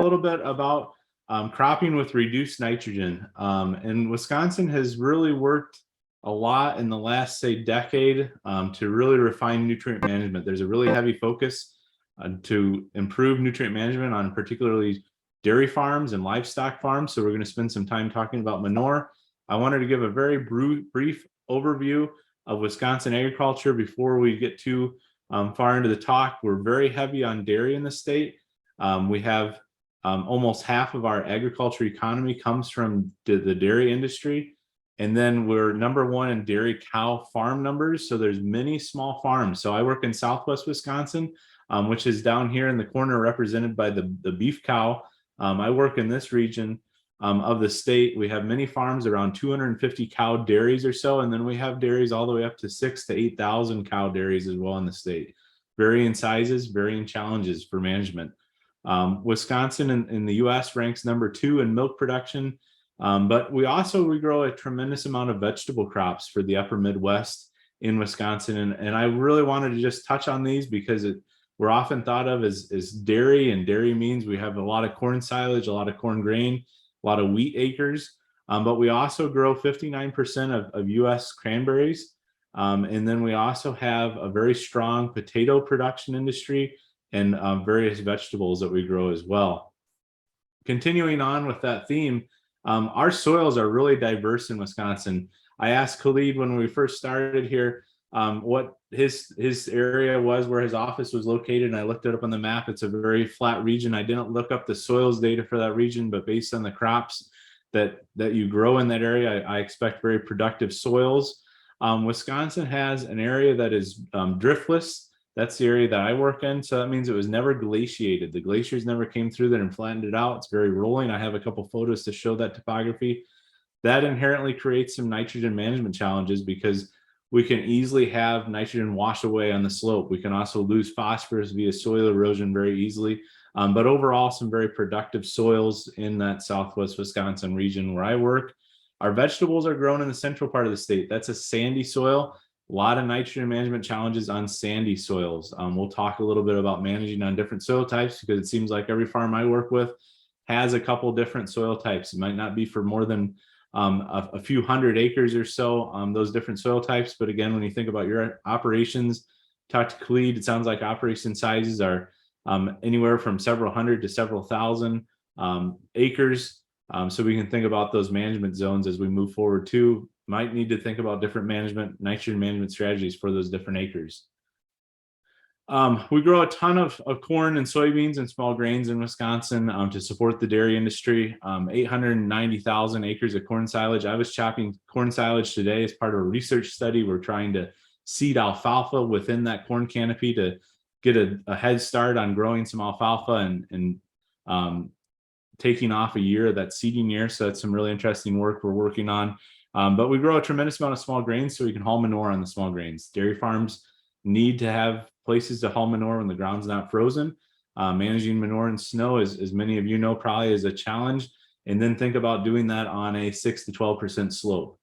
little bit about cropping with reduced nitrogen. And Wisconsin has really worked a lot in the last, say, decade to really refine nutrient management. There's a really heavy focus to improve nutrient management on particularly dairy farms and livestock farms. So we're going to spend some time talking about manure. I wanted to give a very brief overview of Wisconsin agriculture before we get too far into the talk. We're very heavy on dairy in the state. We have almost half of our agriculture economy comes from the dairy industry. And then we're #1 in dairy cow farm numbers. So there's many small farms. So I work in Southwest Wisconsin, which is down here in the corner represented by the beef cow. I work in this region of the state. We have many farms, around 250 cow dairies or so. And then we have dairies all the way up to 6,000 to 8,000 cow dairies as well in the state. Varying sizes, varying challenges for management. Wisconsin in the US ranks #2 in milk production. But we grow a tremendous amount of vegetable crops for the upper Midwest in Wisconsin. And I really wanted to just touch on these because we're often thought of as dairy, and dairy means we have a lot of corn silage, a lot of corn grain, a lot of wheat acres. But we also grow 59% of US cranberries. And then we also have a very strong potato production industry and various vegetables that we grow as well. Continuing on with that theme, our soils are really diverse in Wisconsin. I asked Khalid when we first started here what his area was, where his office was located, and I looked it up on the map. It's a very flat region. I didn't look up the soils data for that region, but based on the crops that you grow in that area, I expect very productive soils. Wisconsin has an area that is driftless. That's the area that I work in. So that means it was never glaciated. The glaciers never came through there and flattened it out. It's very rolling. I have a couple photos to show that topography. That inherently creates some nitrogen management challenges because we can easily have nitrogen wash away on the slope. We can also lose phosphorus via soil erosion very easily. But overall, some very productive soils in that Southwest Wisconsin region where I work. Our vegetables are grown in the central part of the state. That's a sandy soil. A lot of nitrogen management challenges on sandy soils. We'll talk a little bit about managing on different soil types because it seems like every farm I work with has a couple different soil types. It might not be for more than a few hundred acres or so, those different soil types. But again, when you think about your operations, talk to Khalid, it sounds like operation sizes are anywhere from several hundred to several thousand acres. So we can think about those management zones as we move forward too. Might need to think about different nitrogen management strategies for those different acres. We grow a ton of corn and soybeans and small grains in Wisconsin to support the dairy industry. 890,000 acres of corn silage. I was chopping corn silage today as part of a research study. We're trying to seed alfalfa within that corn canopy to get a head start on growing some alfalfa and taking off a year, that seeding year. So that's some really interesting work we're working on. But we grow a tremendous amount of small grains so we can haul manure on the small grains. Dairy farms need to have places to haul manure when the ground's not frozen. Managing manure and snow, as many of you know, probably is a challenge. And then think about doing that on a 6 to 12% slope.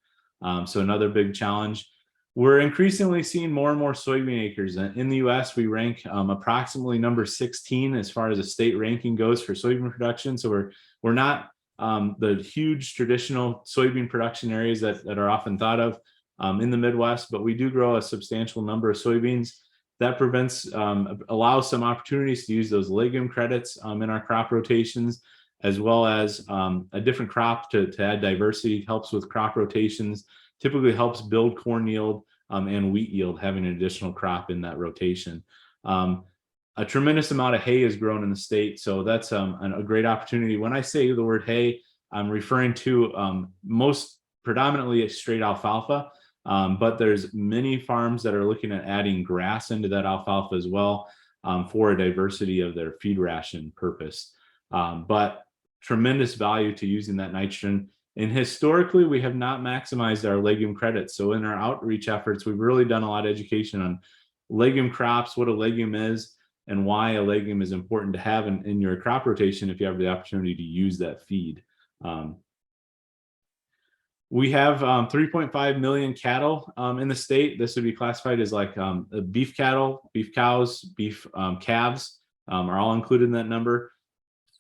So another big challenge. We're increasingly seeing more and more soybean acres. In the US, we rank approximately #16 as far as a state ranking goes for soybean production. So we're not the huge traditional soybean production areas that are often thought of in the Midwest, but we do grow a substantial number of soybeans. That allows some opportunities to use those legume credits in our crop rotations, as well as a different crop to add diversity. Helps with crop rotations, typically helps build corn yield and wheat yield, having an additional crop in that rotation. A tremendous amount of hay is grown in the state, so that's a great opportunity. When I say the word hay, I'm referring to most predominantly straight alfalfa, but there's many farms that are looking at adding grass into that alfalfa as well for a diversity of their feed ration purpose. But tremendous value to using that nitrogen. And historically, we have not maximized our legume credits. So in our outreach efforts, we've really done a lot of education on legume crops, what a legume is, and why a legume is important to have in your crop rotation if you have the opportunity to use that feed. We have 3.5 million cattle in the state. This would be classified as like beef cattle, beef cows, beef calves are all included in that number.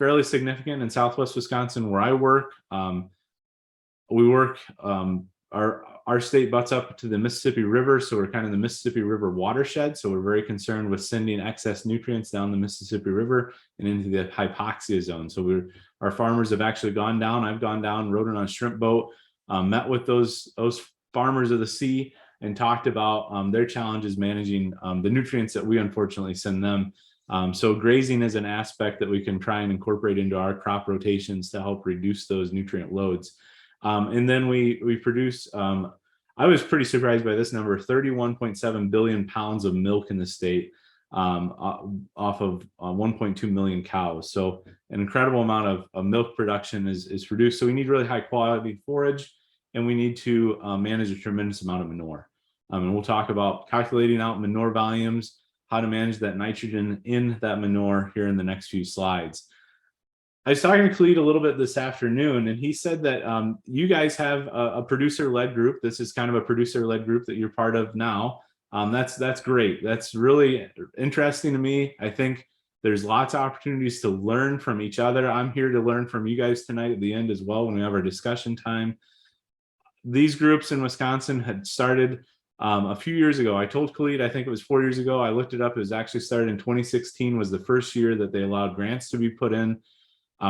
fairly significant in Southwest Wisconsin where I work. We work, our state butts up to the Mississippi River, so we're kind of the Mississippi River watershed. So we're very concerned with sending excess nutrients down the Mississippi River and into the hypoxia zone. So our farmers have actually gone down. I've gone down, rode on a shrimp boat, met with those farmers of the sea, and talked about their challenges managing the nutrients that we unfortunately send them. So grazing is an aspect that we can try and incorporate into our crop rotations to help reduce those nutrient loads. And then we produce, I was pretty surprised by this number, 31.7 billion pounds of milk in the state, off of 1.2 million cows. So an incredible amount of milk production is produced. So we need really high quality forage, and we need to manage a tremendous amount of manure. And we'll talk about calculating out manure volumes, how to manage that nitrogen in that manure here in the next few slides. I was talking to Khalid a little bit this afternoon, and he said that you guys have a producer-led group. This is kind of a producer-led group that you're part of now. That's great. That's really interesting to me. I think there's lots of opportunities to learn from each other. I'm here to learn from you guys tonight at the end as well when we have our discussion time. These groups in Wisconsin had started a few years ago. I told Khalid, I think it was 4 years ago. I looked it up. It was actually started in 2016 was the first year that they allowed grants to be put in.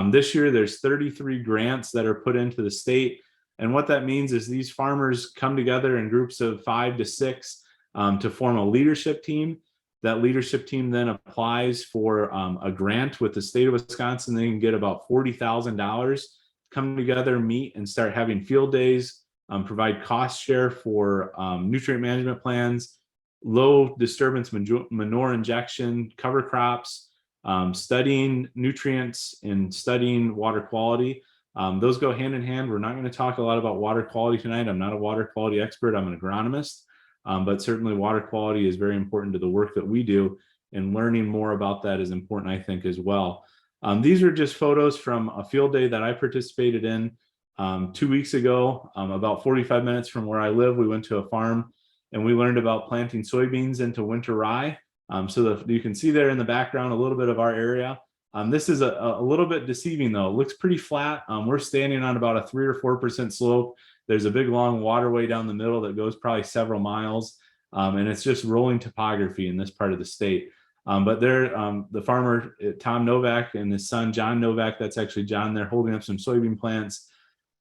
This year, there's 33 grants that are put into the state. And what that means is these farmers come together in groups of 5 to 6 to form a leadership team. That leadership team then applies for a grant with the state of Wisconsin. They can get about $40,000, come together, meet, and start having field days, provide cost share for nutrient management plans, low disturbance manure injection, cover crops, studying nutrients and studying water quality. Those go hand in hand. We're not going to talk a lot about water quality tonight. I'm not a water quality expert. I'm an agronomist, but certainly water quality is very important to the work that we do, and learning more about that is important, I think, as well. These are just photos from a field day that I participated in 2 weeks ago, about 45 minutes from where I live. We went to a farm and we learned about planting soybeans into winter rye. So that you can see there in the background a little bit of our area. This is a little bit deceiving though. It looks pretty flat. We're standing on about a 3 or 4% slope. There's a big long waterway down the middle that goes probably several miles. And it's just rolling topography in this part of the state. But there, the farmer, Tom Novak, and his son, John Novak, that's actually John, they're holding up some soybean plants,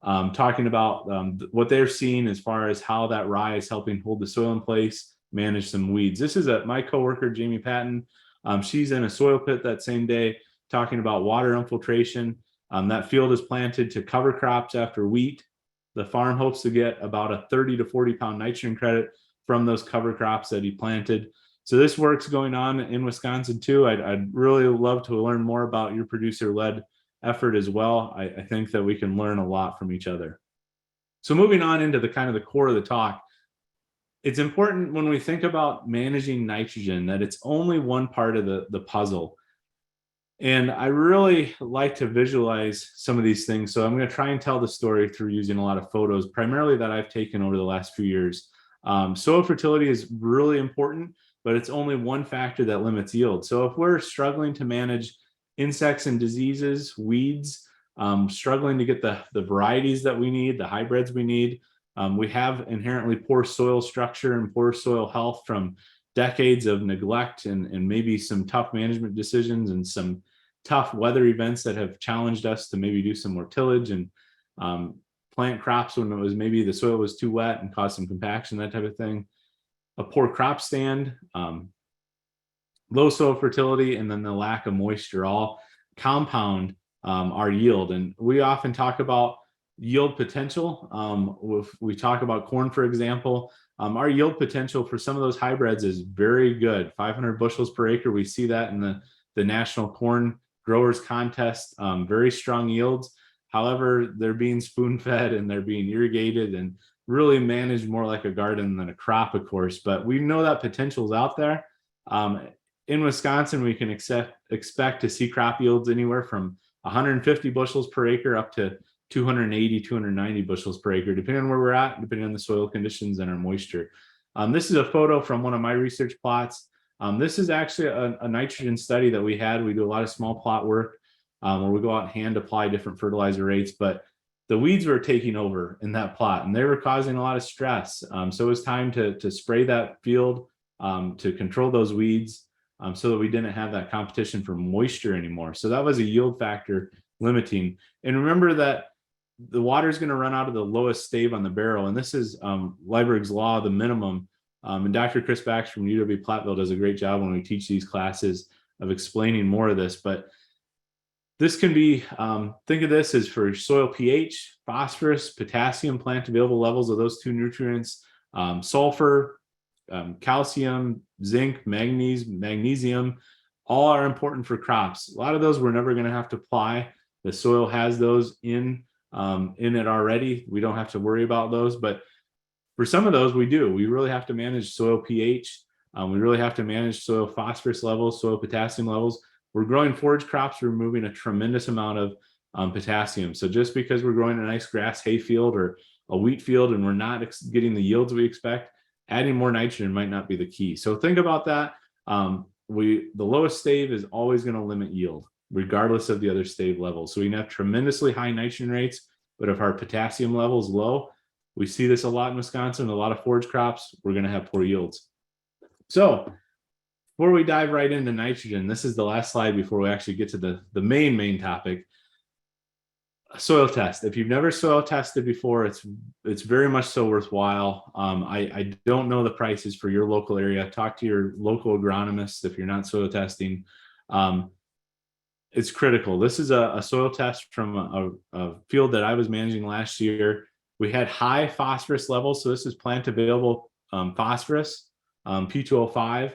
talking about what they're seeing as far as how that rye is helping hold the soil in place, manage some weeds. This is my coworker, Jamie Patton. She's in a soil pit that same day talking about water infiltration. That field is planted to cover crops after wheat. The farm hopes to get about a 30 to 40 pound nitrogen credit from those cover crops that he planted. So this work's going on in Wisconsin too. I'd really love to learn more about your producer-led effort as well. I think that we can learn a lot from each other. So moving on into the kind of the core of the talk, it's important when we think about managing nitrogen that it's only one part of the puzzle. And I really like to visualize some of these things. So I'm going to try and tell the story through using a lot of photos, primarily that I've taken over the last few years. Soil fertility is really important, but it's only one factor that limits yield. So if we're struggling to manage insects and diseases, weeds, struggling to get the varieties that we need, the hybrids we need, we have inherently poor soil structure and poor soil health from decades of neglect and maybe some tough management decisions and some tough weather events that have challenged us to maybe do some more tillage and plant crops when it was maybe the soil was too wet and caused some compaction, that type of thing. A poor crop stand, low soil fertility, and then the lack of moisture all compound our yield. And we often talk about yield potential. If we talk about corn, for example, our yield potential for some of those hybrids is very good, 500 bushels per acre. We see that in the National Corn Growers Contest, very strong yields. However, they're being spoon-fed and they're being irrigated and really managed more like a garden than a crop, of course. But we know that potential is out there. In Wisconsin, we can expect to see crop yields anywhere from 150 bushels per acre up to 280, 290 bushels per acre, depending on where we're at, depending on the soil conditions and our moisture. This is a photo from one of my research plots. This is actually a nitrogen study that we had. We do a lot of small plot work. where we go out and hand apply different fertilizer rates, but the weeds were taking over in that plot and they were causing a lot of stress. So it was time to spray that field to control those weeds so that we didn't have that competition for moisture anymore. So that was a yield factor limiting. And remember that the water is going to run out of the lowest stave on the barrel. And this is Liebig's law, the minimum. And Dr. Chris Bax from UW Platteville does a great job when we teach these classes of explaining more of this. But this can be, think of this as for soil pH, phosphorus, potassium, plant available levels of those two nutrients, sulfur, calcium, zinc, manganese, magnesium, all are important for crops. A lot of those we're never going to have to apply. The soil has those in it already. We don't have to worry about those, but for some of those we do. We really have to manage soil pH. We really have to manage soil phosphorus levels, soil potassium levels. We're growing forage crops, we're removing a tremendous amount of potassium. So just because we're growing a nice grass hay field or a wheat field and we're not getting the yields we expect, adding more nitrogen might not be the key. So think about that. The lowest stave is always going to limit yield, regardless of the other stave levels. So we can have tremendously high nitrogen rates, but if our potassium level is low, we see this a lot in Wisconsin, a lot of forage crops, we're going to have poor yields. So before we dive right into nitrogen, this is the last slide before we actually get to the main topic. Soil test. If you've never soil tested before, it's very much so worthwhile. I don't know the prices for your local area. Talk to your local agronomist if you're not soil testing. It's critical. This is a soil test from a field that I was managing last year. We had high phosphorus levels. So this is plant available phosphorus, P2O5.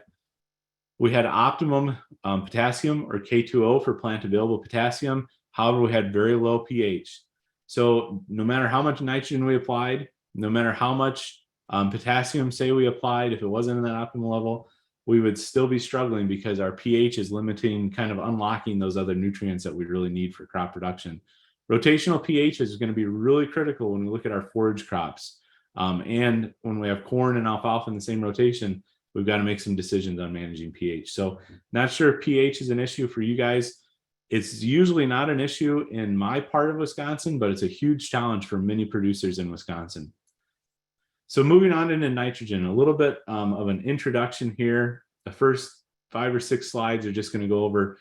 We had optimum potassium, or K2O for plant available potassium. However, we had very low pH. So no matter how much nitrogen we applied, no matter how much potassium, say we applied, if it wasn't in that optimal level, we would still be struggling because our pH is limiting, kind of unlocking those other nutrients that we really need for crop production. Rotational pH is going to be really critical when we look at our forage crops. And when we have corn and alfalfa in the same rotation, we've got to make some decisions on managing pH. So not sure if pH is an issue for you guys. It's usually not an issue in my part of Wisconsin, but it's a huge challenge for many producers in Wisconsin. So moving on into nitrogen, a little bit of an introduction here. The first 5 or 6 slides are just going to go over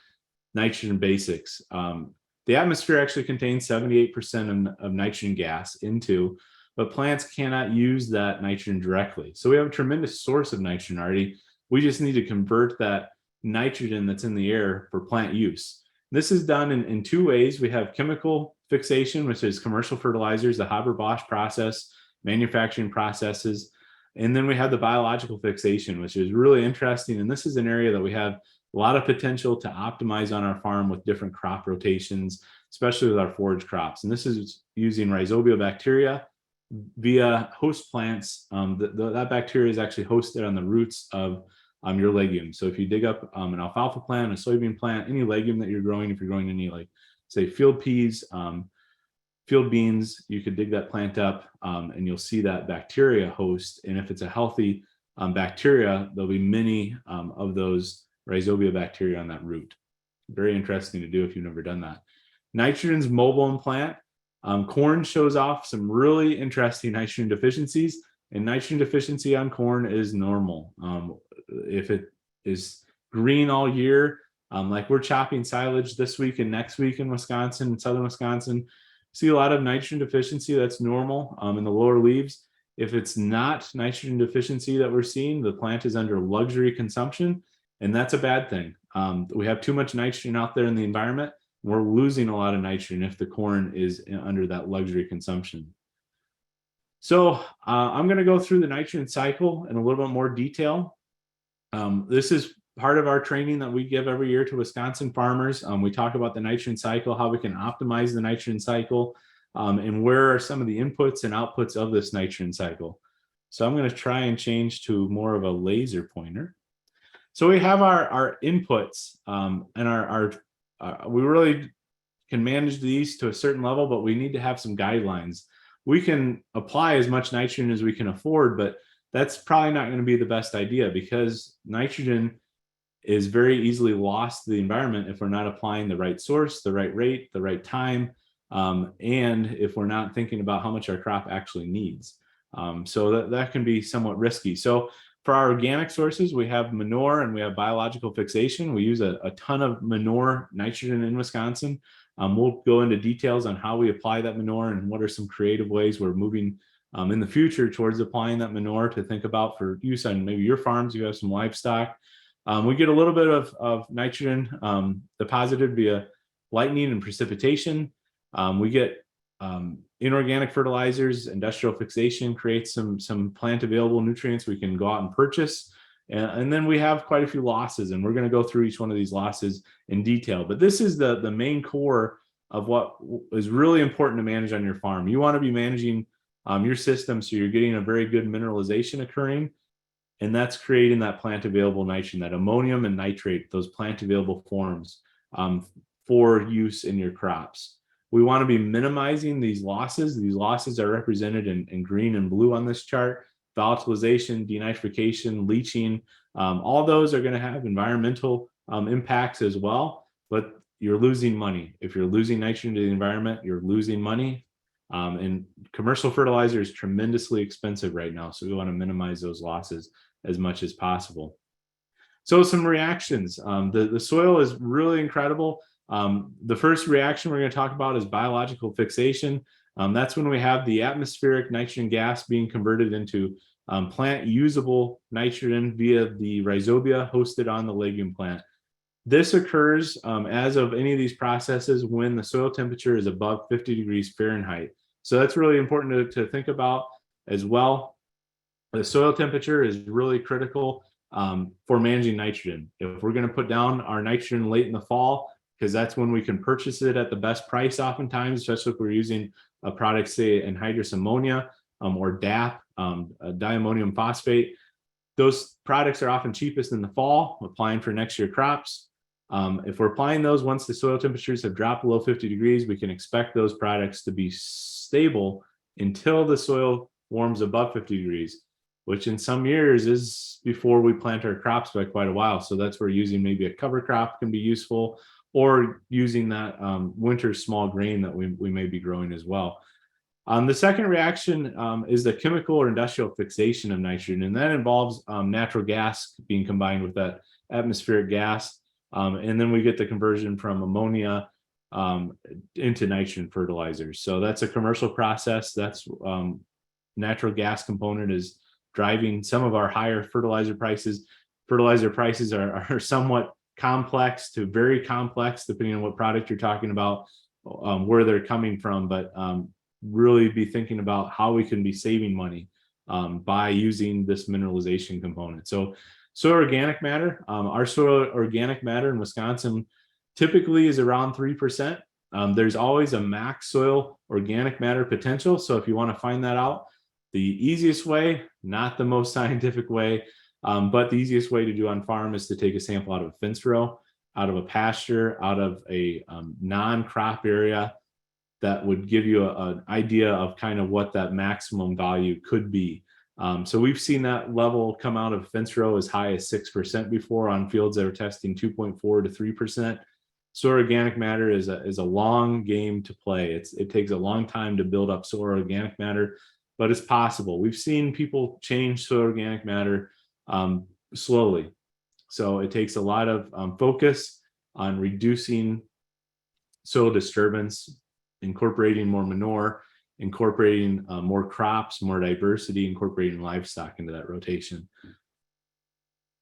nitrogen basics. The atmosphere actually contains 78% of nitrogen gas into, but plants cannot use that nitrogen directly. So we have a tremendous source of nitrogen already. We just need to convert that nitrogen that's in the air for plant use. This is done in 2 ways. We have chemical fixation, which is commercial fertilizers, the Haber-Bosch process, manufacturing processes. And then we have the biological fixation, which is really interesting. And this is an area that we have a lot of potential to optimize on our farm with different crop rotations, especially with our forage crops. And this is using rhizobia bacteria via host plants. That bacteria is actually hosted on the roots of your legume. So if you dig up an alfalfa plant, a soybean plant, any legume that you're growing, if you're growing any, like say field peas, field beans, you could dig that plant up and you'll see that bacteria host. And if it's a healthy bacteria, there'll be many of those rhizobia bacteria on that root. Very interesting to do if you've never done that. Nitrogen's mobile in plant. Corn shows off some really interesting nitrogen deficiencies, and nitrogen deficiency on corn is normal. If it is green all year, like we're chopping silage this week and next week in Wisconsin and southern Wisconsin, see a lot of nitrogen deficiency. That's normal in the lower leaves. If it's not nitrogen deficiency that we're seeing, the plant is under luxury consumption, and that's a bad thing. We have too much nitrogen out there in the environment. We're losing a lot of nitrogen if the corn is under that luxury consumption. So I'm going to go through the nitrogen cycle in a little bit more detail. This is part of our training that we give every year to Wisconsin farmers. We talk about the nitrogen cycle, how we can optimize the nitrogen cycle, and where are some of the inputs and outputs of this nitrogen cycle. So I'm going to try and change to more of a laser pointer. So we have our inputs and we really can manage these to a certain level, but we need to have some guidelines. We can apply as much nitrogen as we can afford, but that's probably not going to be the best idea because nitrogen is very easily lost to the environment if we're not applying the right source, the right rate, the right time, and if we're not thinking about how much our crop actually needs. So that can be somewhat risky. So for our organic sources, we have manure and we have biological fixation. We use a ton of manure nitrogen in Wisconsin. We'll go into details on how we apply that manure and what are some creative ways we're moving in the future towards applying that manure to think about for use on maybe your farms. You have some livestock. We get a little bit of nitrogen deposited via lightning and precipitation. We get inorganic fertilizers. Industrial fixation creates some plant available nutrients we can go out and purchase. And then we have quite a few losses, and we're going to go through each one of these losses in detail. But this is the main core of what is really important to manage on your farm. You want to be managing your system so you're getting a very good mineralization occurring, and that's creating that plant available nitrogen, that ammonium and nitrate, those plant available forms for use in your crops. We want to be minimizing these losses. These losses are represented in green and blue on this chart. Volatilization, denitrification, leaching, all those are going to have environmental impacts as well, but you're losing money. If you're losing nitrogen to the environment, you're losing money. And commercial fertilizer is tremendously expensive right now, so we want to minimize those losses as much as possible. So some reactions. The soil is really incredible. The first reaction we're going to talk about is biological fixation. That's when we have the atmospheric nitrogen gas being converted into plant usable nitrogen via the rhizobia hosted on the legume plant. This occurs as of any of these processes when the soil temperature is above 50 degrees Fahrenheit. So that's really important to think about as well. The soil temperature is really critical for managing nitrogen. If we're going to put down our nitrogen late in the fall, because that's when we can purchase it at the best price oftentimes, especially if we're using a product, say, anhydrous ammonia or DAP, diammonium phosphate. Those products are often cheapest in the fall, applying for next year crops. If we're applying those once the soil temperatures have dropped below 50 degrees, we can expect those products to be stable until the soil warms above 50 degrees, which in some years is before we plant our crops by quite a while. So that's where using maybe a cover crop can be useful, or using that winter small grain that we may be growing as well. The second reaction is the chemical or industrial fixation of nitrogen, and that involves natural gas being combined with that atmospheric gas. And then we get the conversion from ammonia into nitrogen fertilizers. So that's a commercial process. That's natural gas component is driving some of our higher fertilizer prices. Fertilizer prices are somewhat complex to very complex, depending on what product you're talking about, where they're coming from, but really be thinking about how we can be saving money by using this mineralization component. So soil organic matter, our soil organic matter in Wisconsin typically is around 3%. There's always a max soil organic matter potential. So if you want to find that out, the easiest way, not the most scientific way, but the easiest way to do on farm is to take a sample out of a fence row, out of a pasture, out of a non-crop area. That would give you an idea of kind of what that maximum value could be. So we've seen that level come out of fence row as high as 6% before on fields that are testing 2.4 to 3%. Soil organic matter is a long game to play. It takes a long time to build up soil organic matter, but it's possible. We've seen people change soil organic matter slowly. So it takes a lot of focus on reducing soil disturbance, incorporating more manure, incorporating more crops, more diversity, incorporating livestock into that rotation.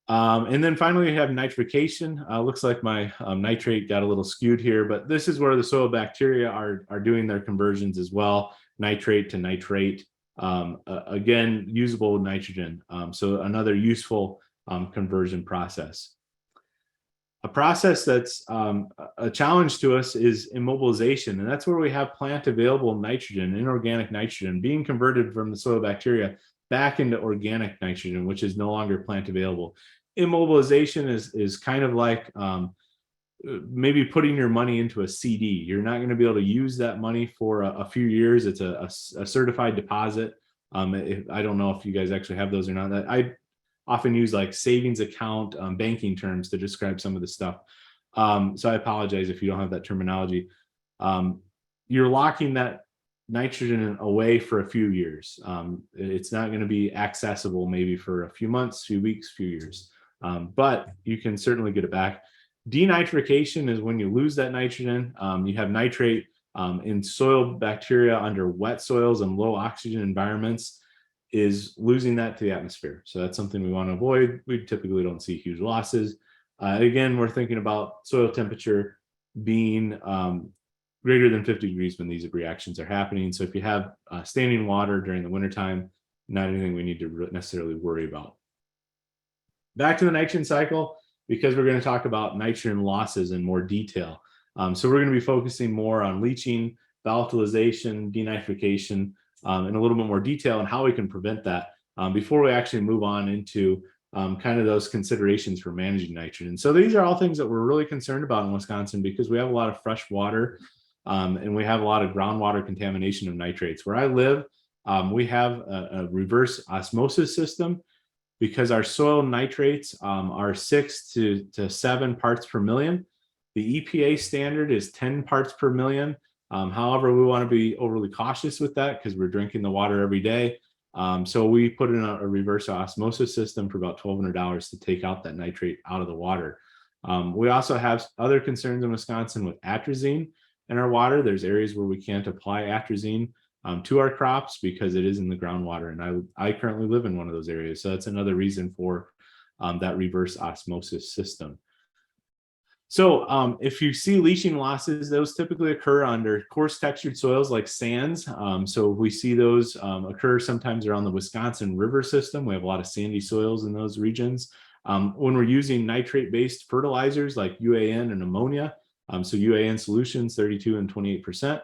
And then finally, we have nitrification. Looks like my nitrate got a little skewed here, but this is where the soil bacteria are doing their conversions as well, nitrate to nitrate. Again, usable nitrogen. So another useful conversion process. A process that's a challenge to us is immobilization, and that's where we have plant available nitrogen, inorganic nitrogen, being converted from the soil bacteria back into organic nitrogen, which is no longer plant available. Immobilization is kind of like maybe putting your money into a CD. You're not going to be able to use that money for a few years. It's a certified deposit. I don't know if you guys actually have those or not. often use like savings account banking terms to describe some of the stuff. So I apologize if you don't have that terminology. You're locking that nitrogen away for a few years. It's not going to be accessible maybe for a few months, few weeks, few years, but you can certainly get it back. Denitrification is when you lose that nitrogen. You have nitrate in soil bacteria under wet soils and low oxygen environments is losing that to the atmosphere. So that's something we want to avoid. We typically don't see huge losses. Again, we're thinking about soil temperature being greater than 50 degrees when these reactions are happening. So if you have standing water during the wintertime, not anything we need to necessarily worry about. Back to the nitrogen cycle, because we're going to talk about nitrogen losses in more detail. So we're going to be focusing more on leaching, volatilization, denitrification, in a little bit more detail and how we can prevent that before we actually move on into kind of those considerations for managing nitrogen. So these are all things that we're really concerned about in Wisconsin because we have a lot of fresh water and we have a lot of groundwater contamination of nitrates. Where I live, we have a reverse osmosis system because our soil nitrates are 6 to 7 parts per million. The EPA standard is 10 parts per million. However, we want to be overly cautious with that because we're drinking the water every day. So we put in a reverse osmosis system for about $1,200 to take out that nitrate out of the water. We also have other concerns in Wisconsin with atrazine in our water. There's areas where we can't apply atrazine to our crops because it is in the groundwater. And I currently live in one of those areas. So that's another reason for that reverse osmosis system. So if you see leaching losses, those typically occur under coarse textured soils like sands. So we see those occur sometimes around the Wisconsin River system. We have a lot of sandy soils in those regions. When we're using nitrate-based fertilizers like UAN and ammonia, so UAN solutions, 32 and 28%,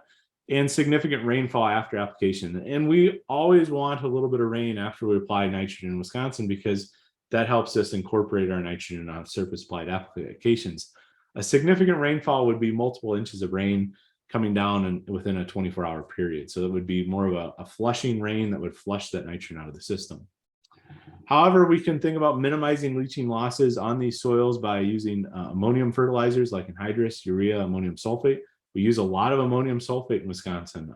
and significant rainfall after application. And we always want a little bit of rain after we apply nitrogen in Wisconsin because that helps us incorporate our nitrogen on surface applied applications. A significant rainfall would be multiple inches of rain coming down within a 24-hour period. So it would be more of a flushing rain that would flush that nitrogen out of the system. However, we can think about minimizing leaching losses on these soils by using ammonium fertilizers like anhydrous, urea, ammonium sulfate. We use a lot of ammonium sulfate in Wisconsin.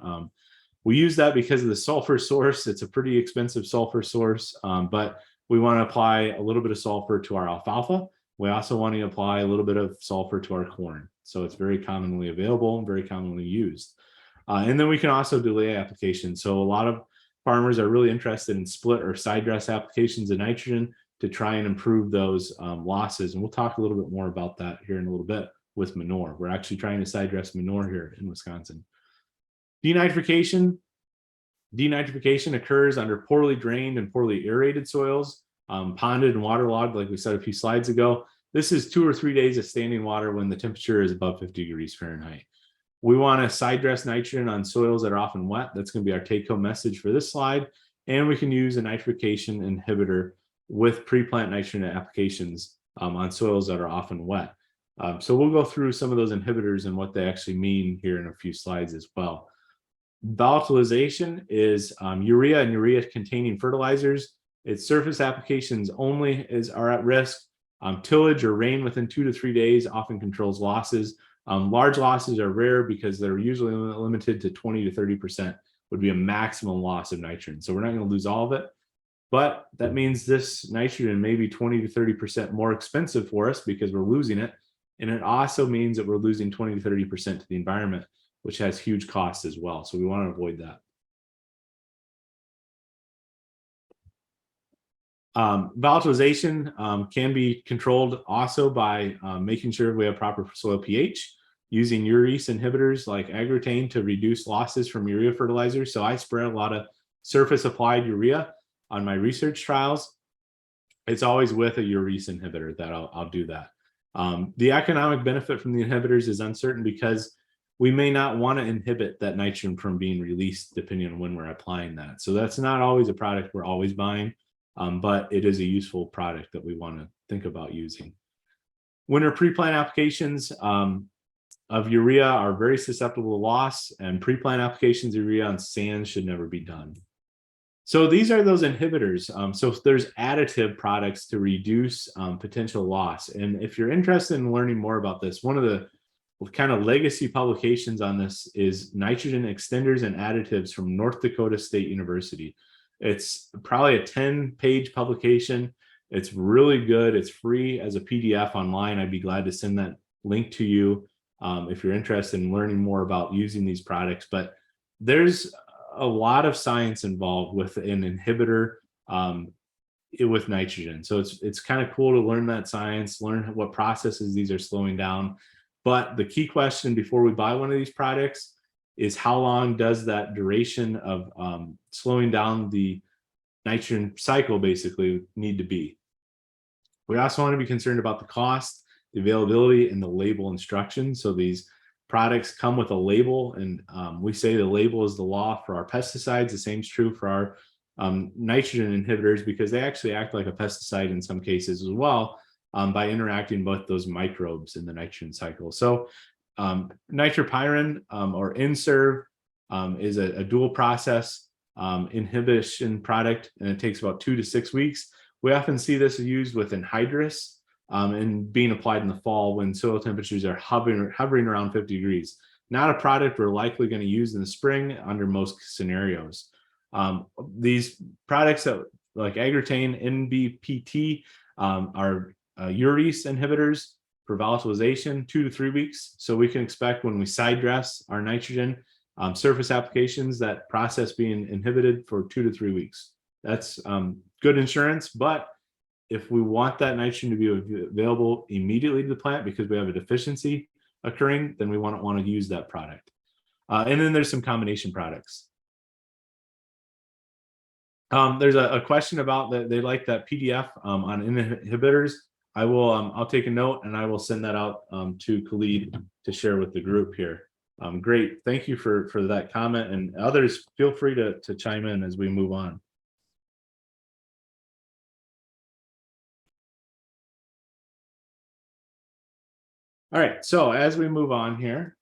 We use that because of the sulfur source. It's a pretty expensive sulfur source, but we want to apply a little bit of sulfur to our alfalfa. We also want to apply a little bit of sulfur to our corn. So it's very commonly available and very commonly used. And then we can also delay application. So a lot of farmers are really interested in split or side dress applications of nitrogen to try and improve those losses. And we'll talk a little bit more about that here in a little bit with manure. We're actually trying to side dress manure here in Wisconsin. Denitrification. Denitrification occurs under poorly drained and poorly aerated soils, ponded and waterlogged, like we said a few slides ago. This is 2 or 3 days of standing water when the temperature is above 50 degrees Fahrenheit. We want to side dress nitrogen on soils that are often wet. That's going to be our take-home message for this slide. And we can use a nitrification inhibitor with pre-plant nitrogen applications on soils that are often wet. So we'll go through some of those inhibitors and what they actually mean here in a few slides as well. Volatilization is urea and urea-containing fertilizers. Its surface applications only are at risk. Tillage or rain within 2 to 3 days often controls losses. Large losses are rare because they're usually limited to 20 to 30% would be a maximum loss of nitrogen. So we're not going to lose all of it, but that means this nitrogen may be 20 to 30% more expensive for us because we're losing it. And it also means that we're losing 20 to 30% to the environment, which has huge costs as well. So we want to avoid that. Volatilization can be controlled also by making sure we have proper soil pH, using urease inhibitors like agrotane to reduce losses from urea fertilizers. So I spread a lot of surface applied urea on my research trials. It's always with a urease inhibitor that I'll do that. The economic benefit from the inhibitors is uncertain because we may not want to inhibit that nitrogen from being released depending on when we're applying that. So that's not always a product we're always buying. But it is a useful product that we want to think about using. Winter pre-plant applications of urea are very susceptible to loss, and pre-plant applications of urea on sand should never be done. So these are those inhibitors. So there's additive products to reduce potential loss. And if you're interested in learning more about this, one of the kind of legacy publications on this is Nitrogen Extenders and Additives from North Dakota State University. It's probably a 10-page publication. It's really good. It's free as a PDF online. I'd be glad to send that link to you if you're interested in learning more about using these products. But there's a lot of science involved with an inhibitor with nitrogen. So it's kind of cool to learn that science, learn what processes these are slowing down. But the key question before we buy one of these products is how long does that duration of slowing down the nitrogen cycle basically need to be? We also want to be concerned about the cost, the availability, and the label instructions. So these products come with a label, and we say the label is the law for our pesticides. The same is true for our nitrogen inhibitors, because they actually act like a pesticide in some cases as well by interacting with those microbes in the nitrogen cycle. So nitropyrin or Inserv is a dual process inhibition product, and it takes about 2 to 6 weeks. We often see this used with anhydrous and being applied in the fall when soil temperatures are hovering around 50 degrees. Not a product we're likely going to use in the spring under most scenarios. These products that like Agritane, NBPT are urease inhibitors for volatilization, 2 to 3 weeks. So we can expect when we side dress our nitrogen surface applications, that process being inhibited for 2 to 3 weeks. That's good insurance, but if we want that nitrogen to be available immediately to the plant because we have a deficiency occurring, then we want to use that product. And then there's some combination products. There's a question about that. They like that PDF on inhibitors. I'll take a note and I will send that out to Khalid to share with the group here. Great, thank you for that comment, and others feel free to chime in as we move on. All right, so as we move on here,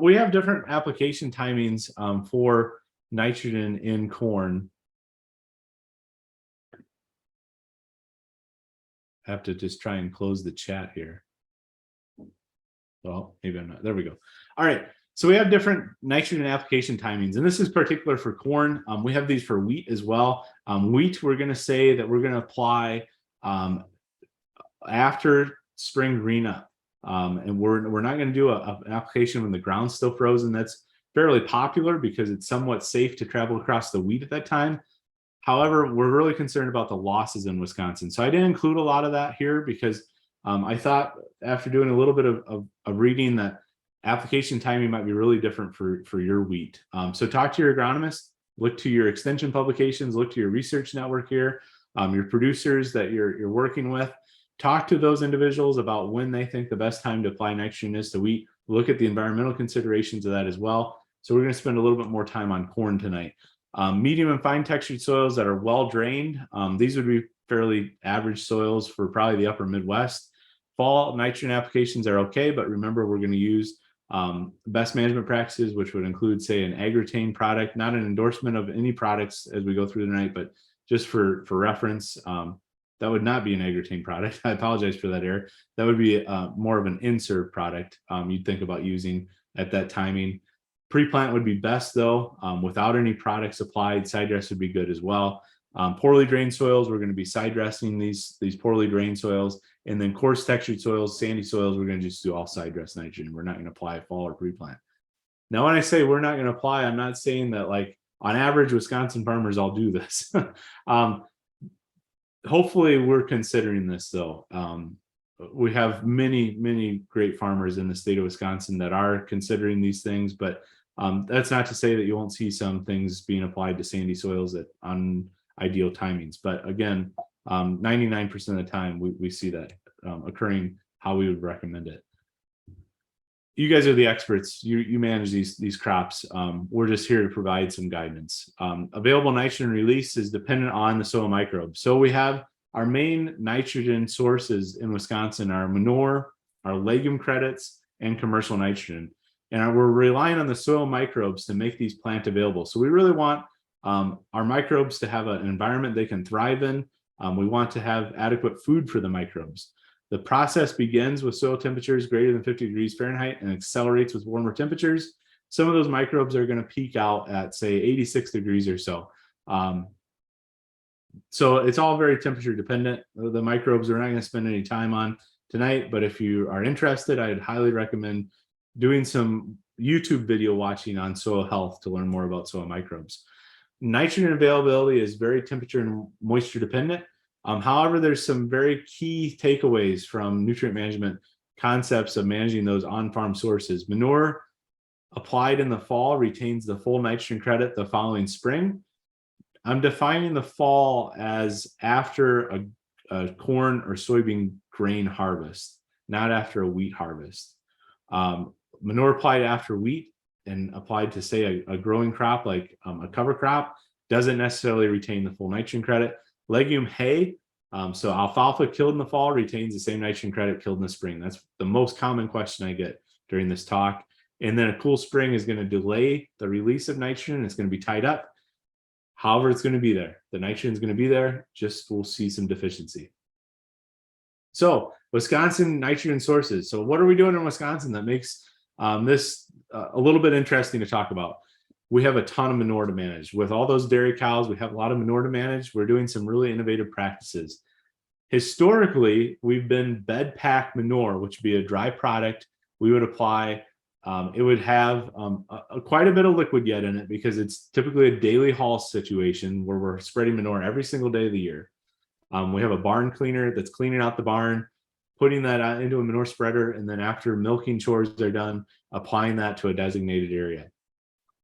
we have different application timings for nitrogen in corn. I have to just try and close the chat here. Well, maybe I'm not. There we go. All right, so we have different nitrogen application timings, and this is particular for corn. We have these for wheat as well. Wheat, we're going to say that we're going to apply after spring green up, and we're not going to do an application when the ground's still frozen. That's fairly popular because it's somewhat safe to travel across the wheat at that time. However, we're really concerned about the losses in Wisconsin, so I didn't include a lot of that here because I thought after doing a little bit of reading that application timing might be really different for your wheat. So talk to your agronomist, look to your extension publications, look to your research network here, your producers that you're working with. Talk to those individuals about when they think the best time to apply nitrogen is to wheat. Look at the environmental considerations of that as well. So we're going to spend a little bit more time on corn tonight. Medium and fine textured soils that are well drained. These would be fairly average soils for probably the upper Midwest. Fall nitrogen applications are okay, but remember we're going to use best management practices, which would include, say, an Agritane product, not an endorsement of any products as we go through the night, but just for reference. That would not be an Agritane product. I apologize for that error. That would be more of an Inserv product you'd think about using at that timing. Pre-plant would be best though, without any products applied. Side dress would be good as well. Poorly drained soils, we're going to be side dressing these poorly drained soils, and then coarse textured soils, sandy soils, we're going to just do all side dress nitrogen. We're not going to apply fall or pre-plant. Now, when I say we're not going to apply, I'm not saying that like on average Wisconsin farmers all do this. Hopefully we're considering this though. We have many great farmers in the state of Wisconsin that are considering these things, but that's not to say that you won't see some things being applied to sandy soils at unideal timings. But again, 99% of the time we see that occurring how we would recommend it. You guys are the experts. You manage these crops. We're just here to provide some guidance. Available nitrogen release is dependent on the soil microbes. So we have our main nitrogen sources in Wisconsin are manure, our legume credits, and commercial nitrogen. and we're relying on the soil microbes to make these plant available. So we really want our microbes to have an environment they can thrive in. We want to have adequate food for the microbes. The process begins with soil temperatures greater than 50 degrees Fahrenheit and accelerates with warmer temperatures. Some of those microbes are going to peak out at, say, 86 degrees or so. So it's all very temperature dependent. The microbes we're not going to spend any time on tonight, but if you are interested, I'd highly recommend doing some YouTube video watching on soil health to learn more about soil microbes. Nitrogen availability is very temperature and moisture dependent. However, there's some very key takeaways from nutrient management concepts of managing those on-farm sources. Manure applied in the fall retains the full nitrogen credit the following spring. I'm defining the fall as after a corn or soybean grain harvest, not after a wheat harvest. Manure applied after wheat and applied to, say, a growing crop like a cover crop doesn't necessarily retain the full nitrogen credit. Legume hay, so alfalfa killed in the fall retains the same nitrogen credit killed in the spring. That's the most common question I get during this talk. And then a cool spring is going to delay the release of nitrogen. It's going to be tied up. However, it's going to be there. The nitrogen is going to be there, just we'll see some deficiency. So Wisconsin nitrogen sources. So what are we doing in Wisconsin that makes this a little bit interesting to talk about? We have a ton of manure to manage. With all those dairy cows, we have a lot of manure to manage. We're doing some really innovative practices. Historically, we've been bed pack manure, which would be a dry product. We would apply, it would have quite a bit of liquid yet in it because it's typically a daily haul situation where we're spreading manure every single day of the year. We have a barn cleaner that's cleaning out the barn, putting that into a manure spreader, and then after milking chores are done, applying that to a designated area.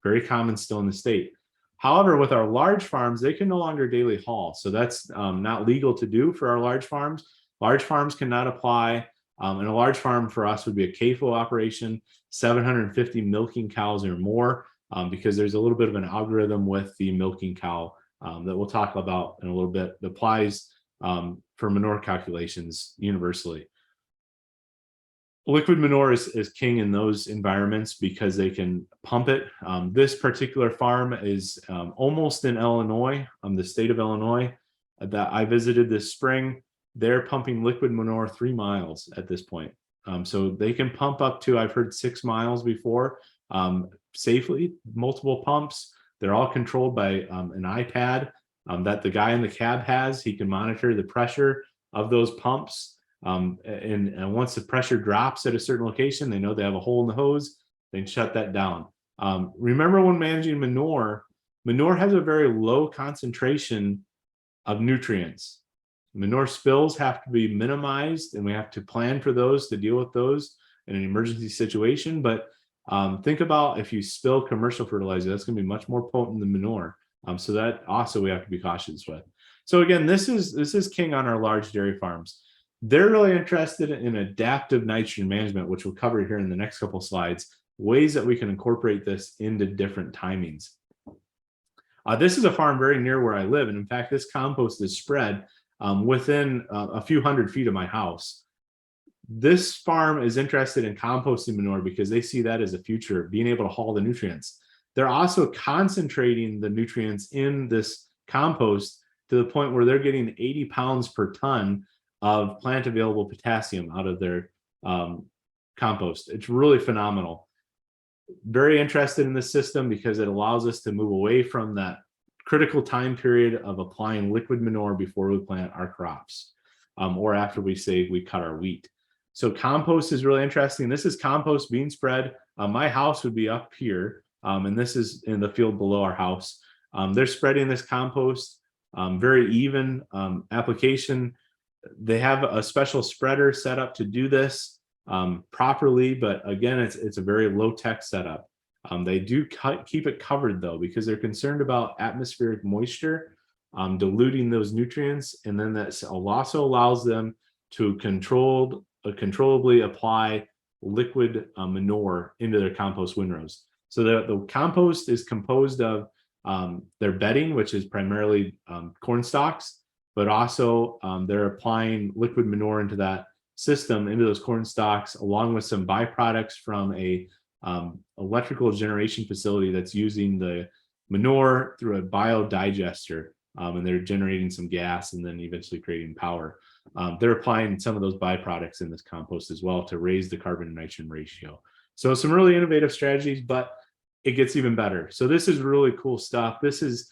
Very common still in the state. However, with our large farms, they can no longer daily haul. So that's not legal to do for our large farms. Large farms cannot apply. And a large farm for us would be a CAFO operation, 750 milking cows or more, because there's a little bit of an algorithm with the milking cow that we'll talk about in a little bit that applies for manure calculations universally. Liquid manure is king in those environments because they can pump it. This particular farm is almost in Illinois, the state of Illinois, that I visited this spring. They're pumping liquid manure 3 miles at this point. So they can pump up to, I've heard 6 miles before, safely, multiple pumps. They're all controlled by an iPad that the guy in the cab has. He can monitor the pressure of those pumps. And once the pressure drops at a certain location, they know they have a hole in the hose, they can shut that down. Remember, when managing manure, manure has a very low concentration of nutrients. Manure spills have to be minimized, and we have to plan for those to deal with those in an emergency situation. But think about if you spill commercial fertilizer, that's going to be much more potent than manure. So that also we have to be cautious with. So again, this is king on our large dairy farms. They're really interested in adaptive nitrogen management, which we'll cover here in the next couple slides, ways that we can incorporate this into different timings. This is a farm very near where I live. And in fact, this compost is spread within a few hundred feet of my house. This farm is interested in composting manure because they see that as a future, being able to haul the nutrients. They're also concentrating the nutrients in this compost to the point where they're getting 80 pounds per ton of plant available potassium out of their compost. It's really phenomenal. Very interested in this system because it allows us to move away from that critical time period of applying liquid manure before we plant our crops or after we say we cut our wheat. So compost is really interesting. This is compost being spread. My house would be up here, and this is in the field below our house. They're spreading this compost, very even application. They have a special spreader set up to do this properly, but again, it's a very low-tech setup. They do keep it covered though, because they're concerned about atmospheric moisture diluting those nutrients, and then that also allows them to controllably apply liquid manure into their compost windrows. So the compost is composed of their bedding, which is primarily corn stalks, but also they're applying liquid manure into that system, into those corn stalks, along with some byproducts from a electrical generation facility that's using the manure through a biodigester, and they're generating some gas and then eventually creating power. They're applying some of those byproducts in this compost as well to raise the carbon to nitrogen ratio. So some really innovative strategies, but it gets even better. So this is really cool stuff. This is,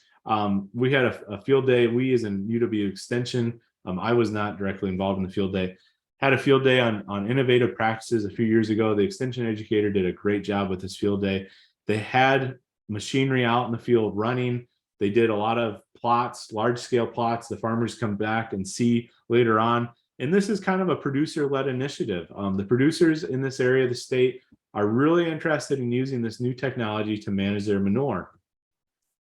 we had a field day, we as in UW Extension, I was not directly involved in the field day, had a field day on innovative practices a few years ago. The extension educator did a great job with this field day. They had machinery out in the field running. They did a lot of plots, large scale plots. The farmers come back and see later on. And this is kind of a producer-led initiative. The producers in this area of the state are really interested in using this new technology to manage their manure.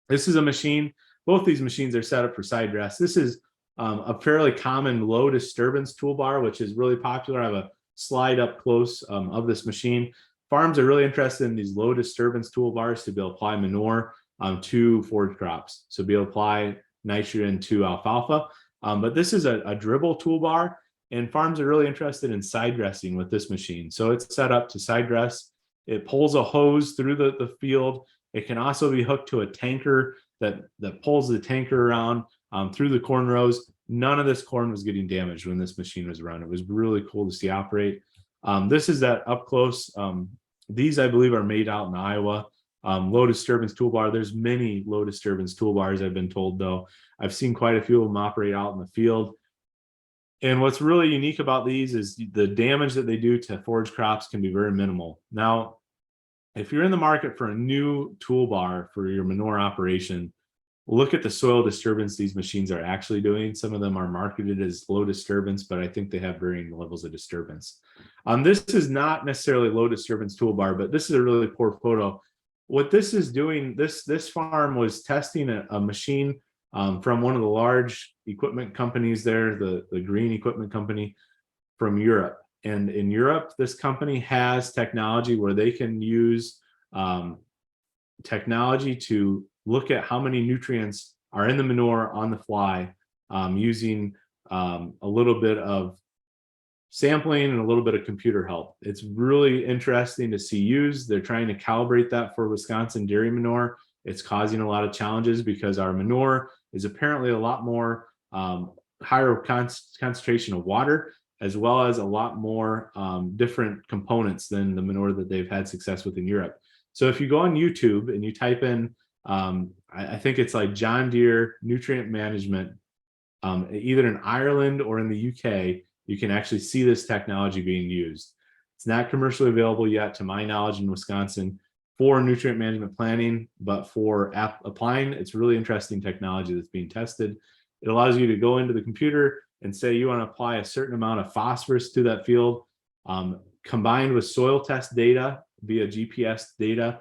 This is a machine. Both these machines are set up for side dress. This is a fairly common low disturbance toolbar, which is really popular. I have a slide up close of this machine. Farms are really interested in these low disturbance toolbars to be able to apply manure to forage crops. So be able to apply nitrogen to alfalfa. But this is a dribble toolbar, and farms are really interested in side dressing with this machine. So it's set up to side dress. It pulls a hose through the field. It can also be hooked to a tanker that pulls the tanker around through the corn rows. None of this corn was getting damaged when this machine was run. It was really cool to see operate. This is that up close. These, I believe, are made out in Iowa. Low disturbance toolbar. There's many low disturbance toolbars, I've been told, though. I've seen quite a few of them operate out in the field. And what's really unique about these is the damage that they do to forage crops can be very minimal. Now, if you're in the market for a new toolbar for your manure operation, look at the soil disturbance these machines are actually doing. Some of them are marketed as low disturbance, but I think they have varying levels of disturbance. This is not necessarily low disturbance toolbar, but this is a really poor photo. What this is doing, this farm was testing a machine from one of the large equipment companies there, the green equipment company from Europe. And in Europe, this company has technology where they can use technology to look at how many nutrients are in the manure on the fly, using a little bit of sampling and a little bit of computer help. It's really interesting to see used. They're trying to calibrate that for Wisconsin dairy manure. It's causing a lot of challenges because our manure is apparently a lot more higher concentration of water, as well as a lot more different components than the manure that they've had success with in Europe. So if you go on YouTube and you type in, I think it's like John Deere nutrient management, either in Ireland or in the UK, you can actually see this technology being used. It's not commercially available yet, to my knowledge, in Wisconsin for nutrient management planning, but for applying, it's really interesting technology that's being tested. It allows you to go into the computer and say you want to apply a certain amount of phosphorus to that field, combined with soil test data via GPS data,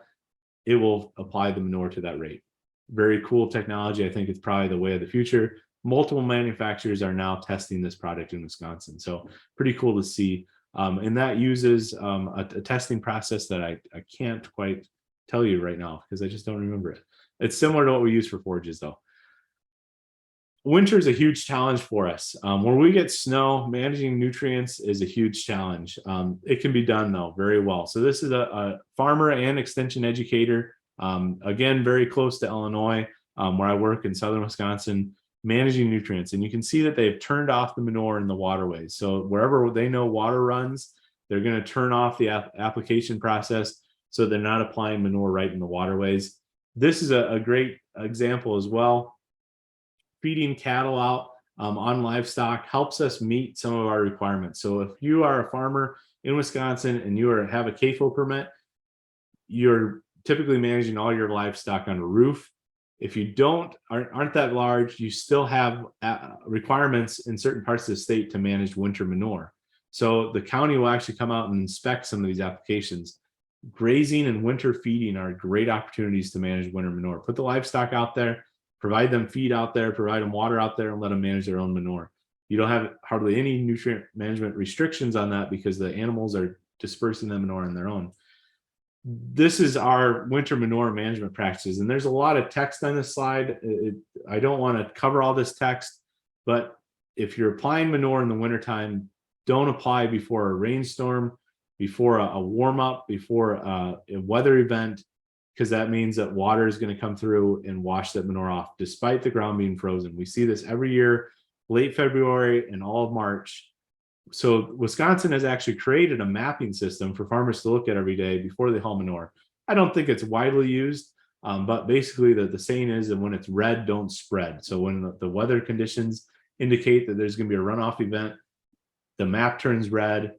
it will apply the manure to that rate. Very cool technology. I think it's probably the way of the future. Multiple manufacturers are now testing this product in Wisconsin. So pretty cool to see. And that uses a testing process that I can't quite tell you right now because I just don't remember it. It's similar to what we use for forages though. Winter is a huge challenge for us. Where we get snow, managing nutrients is a huge challenge. It can be done though very well. So this is a farmer and extension educator, again, very close to Illinois, where I work in southern Wisconsin, managing nutrients. And you can see that they've turned off the manure in the waterways. So wherever they know water runs, they're going to turn off the application process so they're not applying manure right in the waterways. This is a great example as well. Feeding cattle out on livestock helps us meet some of our requirements. So if you are a farmer in Wisconsin and you have a CAFO permit, you're typically managing all your livestock on a roof. If you aren't that large, you still have requirements in certain parts of the state to manage winter manure. So the county will actually come out and inspect some of these applications. Grazing and winter feeding are great opportunities to manage winter manure. Put the livestock out there, provide them feed out there, provide them water out there, and let them manage their own manure. You don't have hardly any nutrient management restrictions on that because the animals are dispersing the manure on their own. This is our winter manure management practices. And there's a lot of text on this slide. I don't want to cover all this text, but if you're applying manure in the wintertime, don't apply before a rainstorm, before a warm up, before a weather event, because that means that water is going to come through and wash that manure off despite the ground being frozen. We see this every year, late February and all of March. So Wisconsin has actually created a mapping system for farmers to look at every day before they haul manure. I don't think it's widely used, but basically the saying is that when it's red, don't spread. So when the weather conditions indicate that there's going to be a runoff event, the map turns red,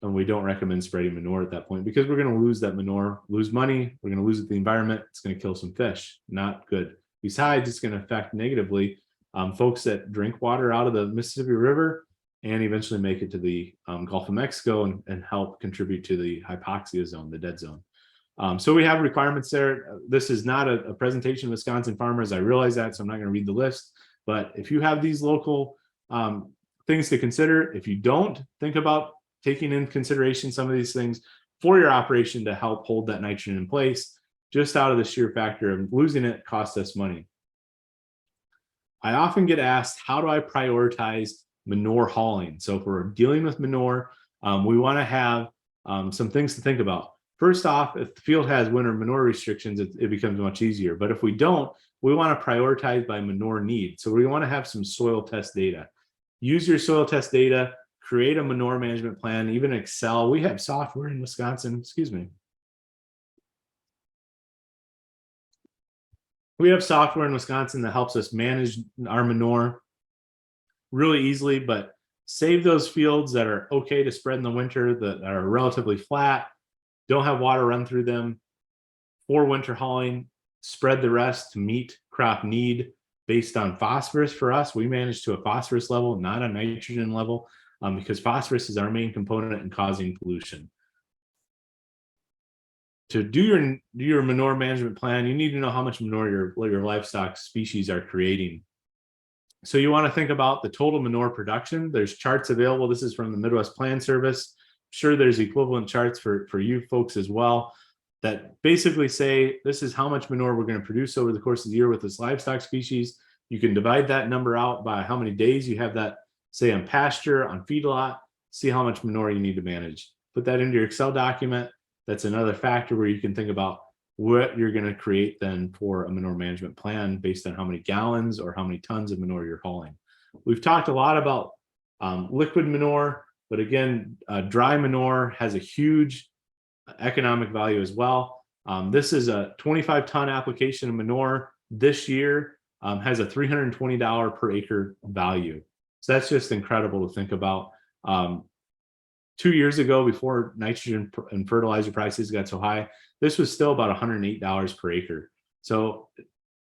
and we don't recommend spreading manure at that point because we're going to lose that manure, lose money, we're going to lose it the environment, it's going to kill some fish. Not good. Besides, it's going to affect negatively folks that drink water out of the Mississippi River and eventually make it to the Gulf of Mexico and help contribute to the hypoxia zone, the dead zone. So we have requirements there. This is not a presentation of Wisconsin farmers. I realize that, so I'm not going to read the list. But if you have these local things to consider, if you don't, think about taking in consideration some of these things for your operation to help hold that nitrogen in place, just out of the sheer factor of losing it costs us money. I often get asked, how do I prioritize manure hauling? So if we're dealing with manure, we want to have some things to think about. First off, if the field has winter manure restrictions, it becomes much easier. But if we don't, we want to prioritize by manure need. So we want to have some soil test data. Use your soil test data, create a manure management plan, even Excel. We have software in Wisconsin, excuse me. We have software in Wisconsin that helps us manage our manure really easily, but save those fields that are okay to spread in the winter, that are relatively flat, don't have water run through them for winter hauling. Spread the rest to meet crop need based on phosphorus. For us, we manage to a phosphorus level, not a nitrogen level, because phosphorus is our main component in causing pollution. To do your manure management plan, you need to know how much manure your livestock species are creating. So you want to think about the total manure production. There's charts available. This is from the Midwest Plan Service. I'm sure there's equivalent charts for you folks as well that basically say this is how much manure we're going to produce over the course of the year with this livestock species. You can divide that number out by how many days you have that, say, on pasture, on feedlot, see how much manure you need to manage. Put that into your Excel document. That's another factor where you can think about what you're going to create then for a manure management plan based on how many gallons or how many tons of manure you're hauling. We've talked a lot about liquid manure, but again, dry manure has a huge economic value as well. This is a 25-ton application of manure this year, has a $320 per acre value. So that's just incredible to think about. 2 years ago, before nitrogen and fertilizer prices got so high, this was still about $108 per acre. So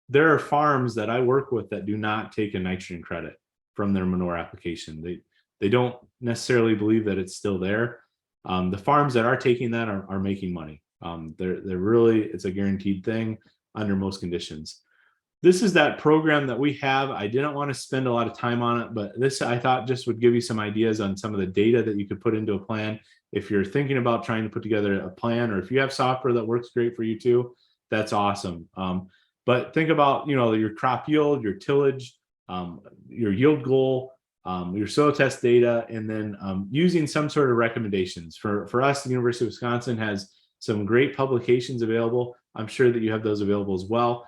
there are farms that I work with that do not take a nitrogen credit from their manure application. They don't necessarily believe that it's still there. The farms that are taking that are making money. They're really, it's a guaranteed thing under most conditions. This is that program that we have. I didn't want to spend a lot of time on it, but this I thought just would give you some ideas on some of the data that you could put into a plan. If you're thinking about trying to put together a plan, or if you have software that works great for you too, that's awesome. But think about, your crop yield, your tillage, your yield goal, your soil test data, and then using some sort of recommendations. For us, the University of Wisconsin has some great publications available. I'm sure that you have those available as well.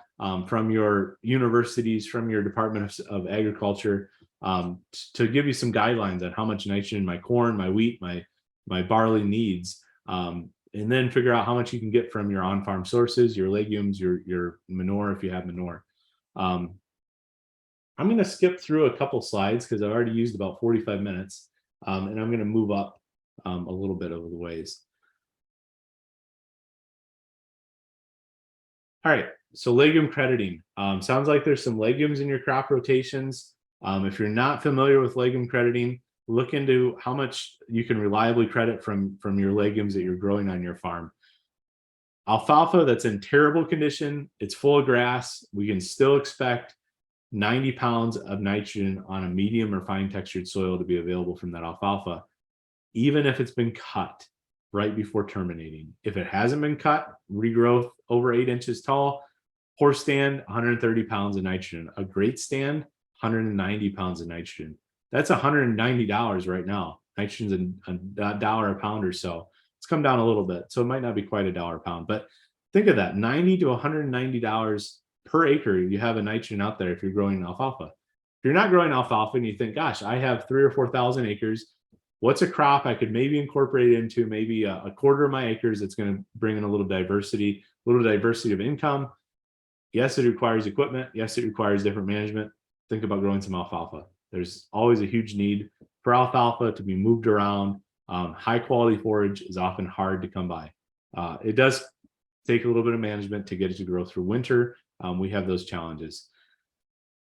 From your universities, from your Department of Agriculture, to give you some guidelines on how much nitrogen my corn, my wheat, my barley needs, and then figure out how much you can get from your on-farm sources, your legumes, your manure if you have manure. I'm going to skip through a couple slides because I've already used about 45 minutes, and I'm going to move up a little bit over the ways. All right. So legume crediting. Sounds like there's some legumes in your crop rotations. If you're not familiar with legume crediting, look into how much you can reliably credit from your legumes that you're growing on your farm. Alfalfa that's in terrible condition, it's full of grass, we can still expect 90 pounds of nitrogen on a medium or fine textured soil to be available from that alfalfa, even if it's been cut right before terminating. If it hasn't been cut, regrowth over 8 inches tall, poor stand, 130 pounds of nitrogen. A great stand, 190 pounds of nitrogen. That's $190 right now. Nitrogen's $1 a pound or so. It's It's come down a little bit, so it might not be quite $1 a pound, but think of that, $90 to $190 per acre you have a nitrogen out there if you're growing alfalfa. If you're not growing alfalfa and you think, gosh, I have 3,000 or 4,000 acres, what's a crop I could maybe incorporate into maybe a quarter of my acres that's going to bring in a little diversity of income? Yes, it requires equipment. Yes, it requires different management. Think about growing some alfalfa. There's always a huge need for alfalfa to be moved around. High quality forage is often hard to come by. It does take a little bit of management to get it to grow through winter. We have those challenges.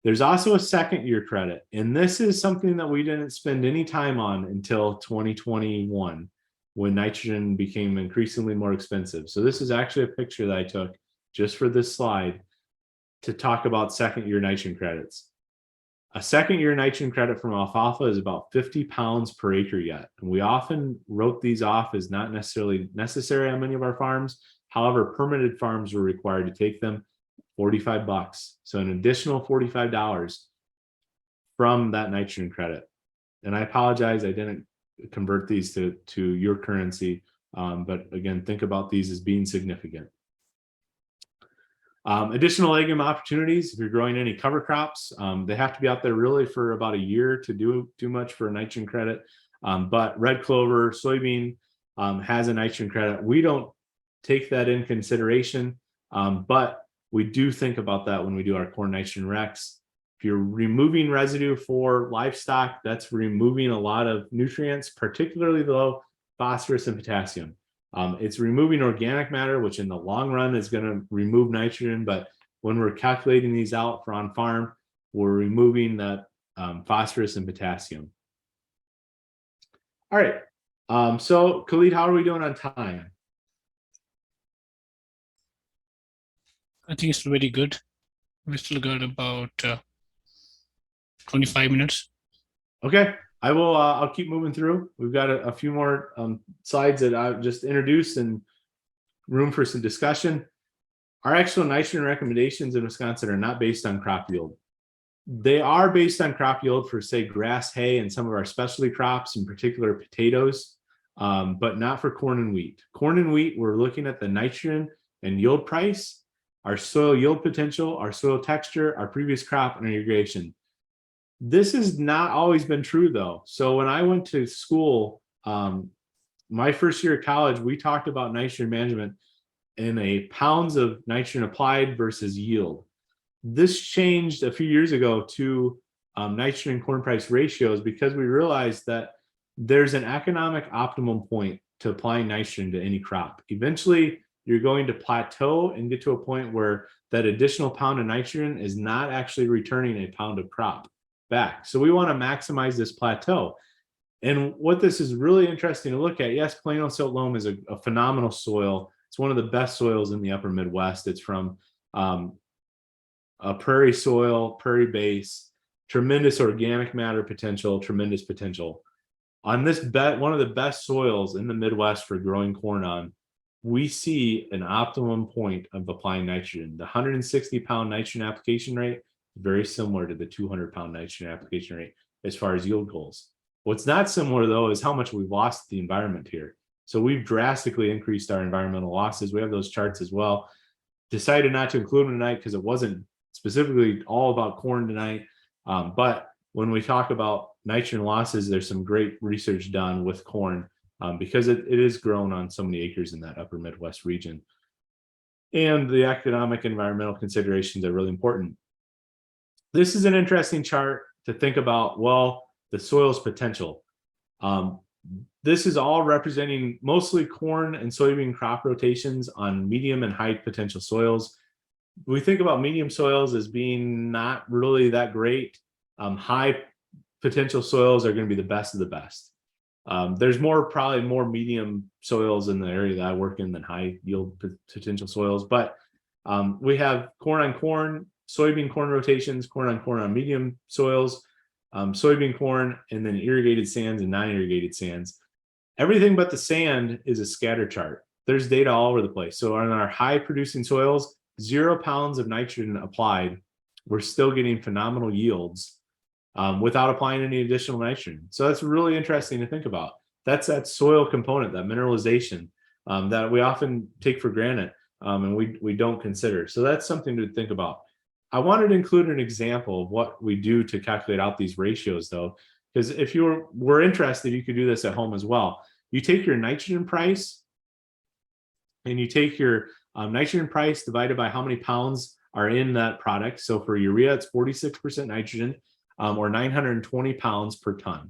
There's also a second year credit, and this is something that we didn't spend any time on until 2021, when nitrogen became increasingly more expensive. So this is actually a picture that I took just for this slide to talk about second year nitrogen credits. A second year nitrogen credit from alfalfa is about 50 pounds per acre yet. And we often wrote these off as not necessarily necessary on many of our farms. However, permitted farms were required to take them. 45 bucks. So an additional $45 from that nitrogen credit. And I apologize, I didn't convert these to your currency. But again, think about these as being significant. Additional legume opportunities, if you're growing any cover crops, they have to be out there really for about a year to do much for a nitrogen credit. But red clover, soybean has a nitrogen credit. We don't take that in consideration, but we do think about that when we do our corn nitrogen recs. If you're removing residue for livestock, that's removing a lot of nutrients, particularly low phosphorus and potassium. It's removing organic matter, which in the long run is going to remove nitrogen. But when we're calculating these out for on farm, we're removing that phosphorus and potassium. All right. So Khalid, how are we doing on time? I think it's very good. We still got about 25 minutes. Okay, I'll keep moving through. We've got a few more slides that I've just introduced and room for some discussion. Our actual nitrogen recommendations in Wisconsin are not based on crop yield. They are based on crop yield for, say, grass, hay, and some of our specialty crops, in particular potatoes, but not for corn and wheat. Corn and wheat, we're looking at the nitrogen and yield price, our soil yield potential, our soil texture, our previous crop, and our irrigation. This has not always been true, though. So when I went to school, my first year of college, we talked about nitrogen management in a pounds of nitrogen applied versus yield. This changed a few years ago to nitrogen and corn price ratios because we realized that there's an economic optimum point to applying nitrogen to any crop. Eventually, you're going to plateau and get to a point where that additional pound of nitrogen is not actually returning a pound of crop back. So we want to maximize this plateau. And what this is really interesting to look at, yes, Plano silt loam is a phenomenal soil. It's one of the best soils in the upper Midwest. It's from a prairie soil, prairie base, tremendous organic matter potential, tremendous potential. On this one of the best soils in the Midwest for growing corn on, we see an optimum point of applying nitrogen. The 160-pound nitrogen application rate is very similar to the 200-pound nitrogen application rate as far as yield goals. What's not similar, though, is how much we've lost the environment here. So we've drastically increased our environmental losses. We have those charts as well. Decided not to include them tonight because it wasn't specifically all about corn tonight. But when we talk about nitrogen losses, there's some great research done with corn because it is grown on so many acres in that upper Midwest region. And the economic environmental considerations are really important. This is an interesting chart to think about, well, the soil's potential. This is all representing mostly corn and soybean crop rotations on medium and high potential soils. We think about medium soils as being not really that great. High potential soils are going to be the best of the best. There's probably more medium soils in the area that I work in than high yield potential soils, but we have corn on corn, soybean corn rotations, corn on medium soils, soybean corn, and then irrigated sands and non-irrigated sands. Everything but the sand is a scatter chart. There's data all over the place. So on our high producing soils, 0 pounds of nitrogen applied, we're still getting phenomenal yields without applying any additional nitrogen. So that's really interesting to think about. That's that soil component, that mineralization that we often take for granted and we don't consider. So that's something to think about. I wanted to include an example of what we do to calculate out these ratios though, because if you were interested, you could do this at home as well. You take your nitrogen price and you take your nitrogen price divided by how many pounds are in that product. So for urea, it's 46% nitrogen or 920 pounds per ton.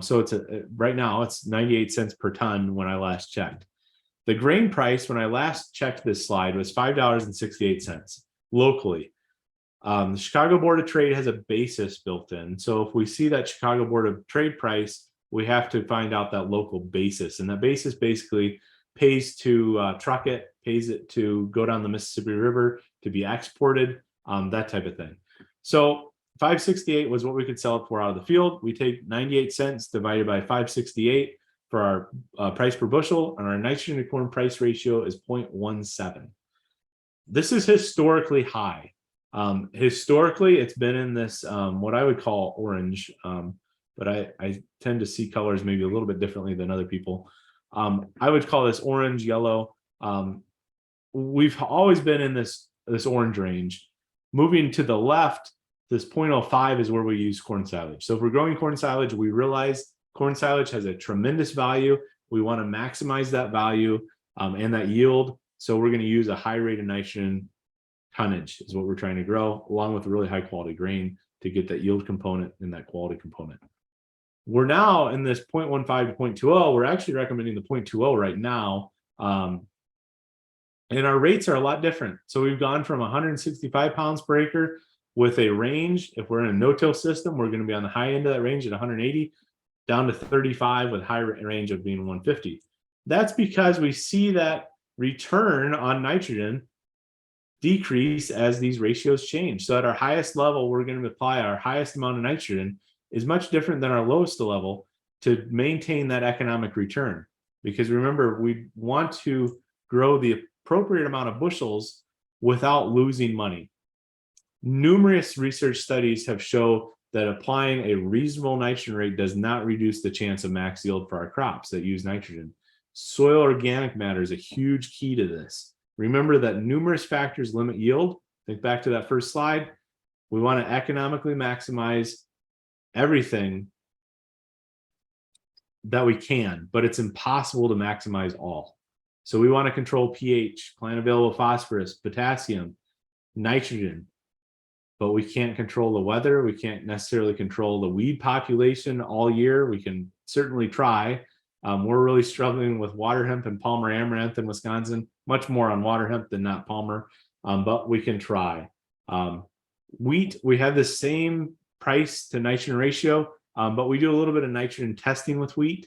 So it's right now it's 98 cents per ton when I last checked. The grain price when I last checked this slide was $5.68 locally. The Chicago Board of Trade has a basis built in. So if we see that Chicago Board of Trade price, we have to find out that local basis. And that basis basically pays to truck it, pays it to go down the Mississippi River to be exported, that type of thing. So 568 was what we could sell it for out of the field. We take 98 cents divided by 568 for our price per bushel, and our nitrogen to corn price ratio is 0.17. This is historically high. Historically, it's been in this what I would call orange, but I tend to see colors maybe a little bit differently than other people. I would call this orange, yellow. We've always been in this orange range. Moving to the left, this 0.05 is where we use corn silage. So if we're growing corn silage, we realize corn silage has a tremendous value. We want to maximize that value and that yield. So we're going to use a high rate of nitrogen tonnage is what we're trying to grow, along with a really high quality grain to get that yield component and that quality component. We're now in this 0.15 to 0.20. We're actually recommending the 0.20 right now. And our rates are a lot different. So we've gone from 165 pounds per acre with a range. If we're in a no-till system, we're going to be on the high end of that range at 180, down to 35 with high range of being 150. That's because we see that return on nitrogen decrease as these ratios change. So at our highest level, we're going to apply our highest amount of nitrogen is much different than our lowest level to maintain that economic return. Because remember, we want to grow the appropriate amount of bushels without losing money. Numerous research studies have shown that applying a reasonable nitrogen rate does not reduce the chance of max yield for our crops that use nitrogen. Soil organic matter is a huge key to this. Remember that numerous factors limit yield. Think back to that first slide. We want to economically maximize everything that we can, but it's impossible to maximize all. So we want to control pH, plant available phosphorus, potassium, nitrogen, but we can't control the weather. We can't necessarily control the weed population all year. We can certainly try. We're really struggling with water hemp and Palmer amaranth in Wisconsin, much more on water hemp than not Palmer, but we can try. Wheat, we have the same price to nitrogen ratio, but we do a little bit of nitrogen testing with wheat.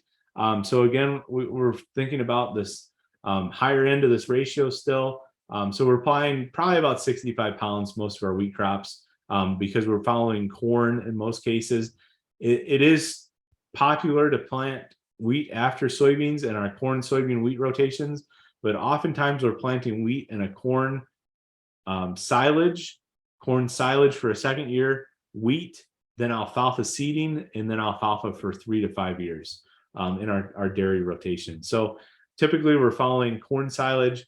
So again, we're thinking about this higher end of this ratio still. So we're applying probably about 65 pounds most of our wheat crops because we're following corn in most cases. It is popular to plant wheat after soybeans in our corn, soybean, wheat rotations, but oftentimes we're planting wheat in a corn silage for a second year, wheat, then alfalfa seeding, and then alfalfa for 3 to 5 years in our dairy rotation. So typically we're following corn silage.